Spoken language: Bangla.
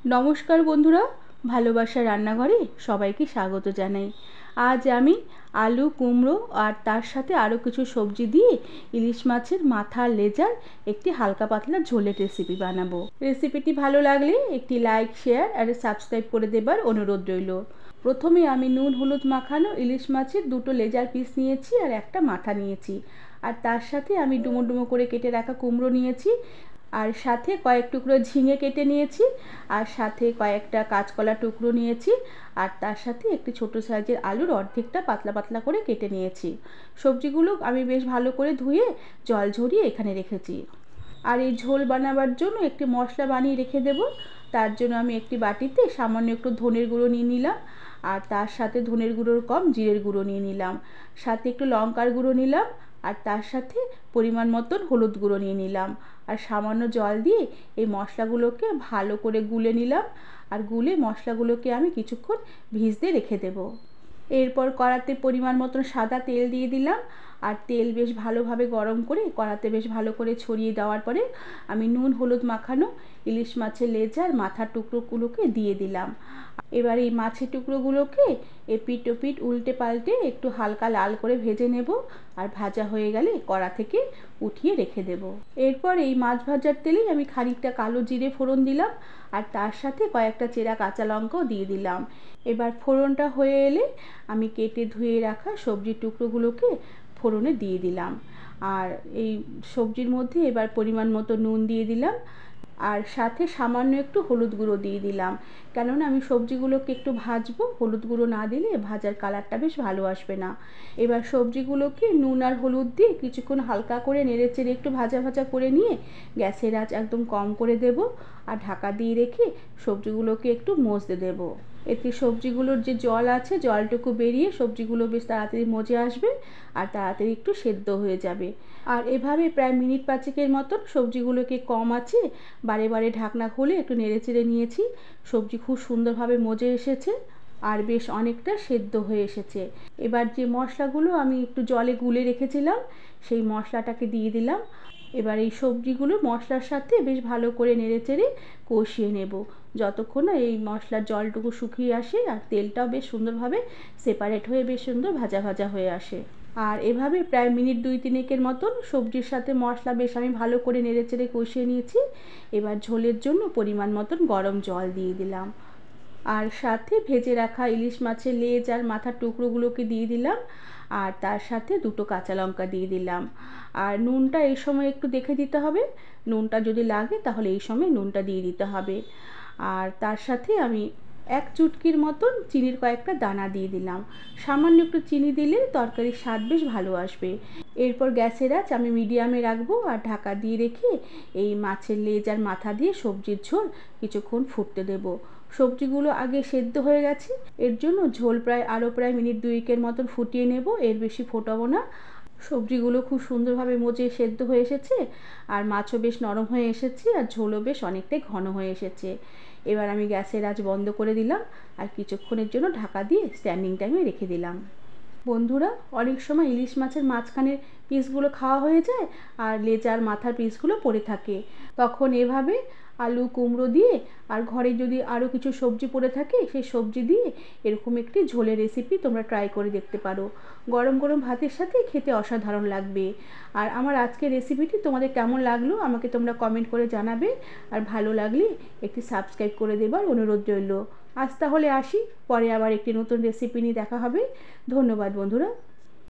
নমস্কার বন্ধুরা, ভালোবাসার রান্নাঘরে সবাইকে স্বাগত জানাই। আজ আমি আলু কুমড়ো আর তার সাথে আরও কিছু সবজি দিয়ে ইলিশ মাছের মাথার লেজার একটি হালকা পাতলা ঝোলের রেসিপি বানাবো। রেসিপিটি ভালো লাগলে একটি লাইক, শেয়ার আর সাবস্ক্রাইব করে দেবার অনুরোধ রইল। প্রথমে আমি নুন হলুদ মাখানো ইলিশ মাছের দুটো লেজার পিস নিয়েছি আর একটা মাথা নিয়েছি। আর তার সাথে আমি ডুমো ডুমো করে কেটে রাখা কুমড়ো নিয়েছি, আর সাথে কয়েক টুকরো ঝিঙে কেটে নিয়েছি, আর সাথে কয়েকটা কাঁচকলা টুকরো নিয়েছি, আর তার সাথে একটি ছোট সাইজের আলুর অর্ধেকটা পাতলা পাতলা করে কেটে নিয়েছি। সবজিগুলো আমি বেশ ভালো করে ধুয়ে জল ঝরিয়ে এখানে রেখেছি। আর এই ঝোল বানাবার জন্য একটি মশলা বানিয়ে রেখে দেব। তার জন্য আমি একটি বাটিতে সামান্য একটু ধনের গুঁড়ো নিয়ে নিলাম, আর তার সাথে ধনের গুঁড়োর কম জিরের গুঁড়ো নিয়ে নিলাম, সাথে একটু লঙ্কার গুঁড়ো নিলাম, আর তার সাথে পরিমাণ মতন হলুদ গুঁড়ো নিয়ে নিলাম, আর সামান্য জল দিয়ে এই মশলাগুলোকে ভালো করে গুলে নিলাম। আর গুলে মশলাগুলোকে আমি কিছুক্ষণ ভিজতে রেখে দেব। এরপর কড়াতে পরিমাণ মতন সাদা তেল দিয়ে দিলাম, আর তেল বেশ ভালোভাবে গরম করে কড়াতে বেশ ভালো করে ছড়িয়ে দেওয়ার পরে আমি নুন হলুদ মাখানো ইলিশ মাছের লেজার মাথার টুকরোগুলোকে দিয়ে দিলাম। এবার এই মাছের টুকরোগুলোকে এপিট ওপিট উল্টে পাল্টে একটু হালকা লাল করে ভেজে নেব, আর ভাজা হয়ে গেলে কড়া থেকে উঠিয়ে রেখে দেব। এরপর এই মাছ ভাজার তেলেই আমি খানিকটা কালো জিরে ফোড়ন দিলাম, আর তার সাথে কয়েকটা চেরা কাঁচা লঙ্কাও দিয়ে দিলাম। এবার ফোড়নটা হয়ে এলে আমি কেটে ধুয়ে রাখা সবজির টুকরোগুলোকে ফোড়নে দিয়ে দিলাম, আর এই সবজির মধ্যে এবার পরিমাণ মতো নুন দিয়ে দিলাম, আর সাথে সামান্য একটু হলুদ গুঁড়ো দিয়ে দিলাম, কেননা আমি সবজিগুলোকে একটু ভাজবো। হলুদ গুঁড়ো না দিলে ভাজার কালারটা বেশ ভালো আসবে না। এবার সবজিগুলোকে নুন আর হলুদ দিয়ে কিছুক্ষণ হালকা করে নেড়েচেড়ে একটু ভাজা ভাজা করে নিয়ে গ্যাসের আঁচ একদম কম করে দেব, আর ঢাকা দিয়ে রেখে সবজিগুলোকে একটু মজতে দেব। এতে সবজিগুলোর যে জল আছে জলটুকু বেরিয়ে সবজিগুলো বেশ তাড়াতাড়ি মজে আসবে, আর তাড়াতাড়ি একটু সেদ্ধ হয়ে যাবে। আর এভাবে প্রায় মিনিট পাঁচেকের মতন সবজিগুলোকে কম আছে বারে বারে ঢাকনা খুলে একটু নেড়েচেড়ে নিয়েছি। সবজি খুব সুন্দরভাবে মজে এসেছে, আর বেশ অনেকটা সেদ্ধ হয়ে এসেছে। এবার যে মশলাগুলো আমি একটু জলে গুলে রেখেছিলাম সেই মশলাটাকে দিয়ে দিলাম। এবার এই সবজিগুলো মশলার সাথে বেশ ভালো করে নেড়েচেড়ে কষিয়ে নেব, যতক্ষণ না এই মশলার জলটুকু শুকিয়ে আসে আর তেলটাও বেশ সুন্দরভাবে সেপারেট হয়ে বেশ সুন্দর ভাজা ভাজা হয়ে আসে। আর এভাবে প্রায় মিনিট 2-3 মতন সবজির সাথে মশলা বেশ আমি ভালো করে নেড়েচেড়ে কষিয়ে নিয়েছি। এবার ঝোলের জন্য পরিমাণ মতন গরম জল দিয়ে দিলাম, আর সাথে ভেজে রাখা ইলিশ মাছের লেজ আর মাথার টুকরোগুলোকে দিয়ে দিলাম, আর তার সাথে দুটো কাঁচা লঙ্কা দিয়ে দিলাম। আর নুনটা এই সময় একটু দেখে দিতে হবে, নুনটা যদি লাগে তাহলে এই সময় নুনটা দিয়ে দিতে হবে। আর তার সাথে আমি এক চুটকির মতন চিনির কয়েকটা দানা দিয়ে দিলাম। সামান্য একটু চিনি দিলে তরকারির স্বাদ বেশ ভালো আসবে। এরপর গ্যাসের আঁচ আমি মিডিয়ামে রাখবো, আর ঢাকা দিয়ে রেখে এই মাছের লেজ আর মাথা দিয়ে সবজির ঝোল কিছুক্ষণ ফুটতে দেব। সবজিগুলো আগে সেদ্ধ হয়ে গেছে, এর জন্য ঝোল প্রায় মিনিট 2 মতন ফুটিয়ে নেব, এর বেশি ফোটাবো না। সবজিগুলো খুব সুন্দরভাবে মজে সেদ্ধ হয়ে এসেছে, আর মাছও বেশ নরম হয়ে এসেছে, আর ঝোলও বেশ অনেকটাই ঘন হয়ে এসেছে। এবার আমি গ্যাসের আঁচ বন্ধ করে দিলাম, আর কিছুক্ষণের জন্য ঢাকা দিয়ে স্ট্যান্ডিং টাইমে রেখে দিলাম। বন্ধুরা, অনেক সময় ইলিশ মাছের মাঝখানের পিসগুলো খাওয়া হয়ে যায় আর লেজার মাথার পিসগুলো পড়ে থাকে, তখন এভাবে আলু কুমড়ো দিয়ে আর ঘরে যদি আরও কিছু সবজি পড়ে থাকে সেই সবজি দিয়ে এরকম একটি ঝোলের রেসিপি তোমরা ট্রাই করে দেখতে পারো। গরম গরম ভাতের সাথে খেতে অসাধারণ লাগবে। আর আমার আজকের রেসিপিটি তোমাদের কেমন লাগলো আমাকে তোমরা কমেন্ট করে জানাবে, আর ভালো লাগলে একটি সাবস্ক্রাইব করে দেবার অনুরোধ রইল। আজ তাহলে আসি, পরে আবার একটি নতুন রেসিপি নিয়ে দেখা হবে। ধন্যবাদ বন্ধুরা।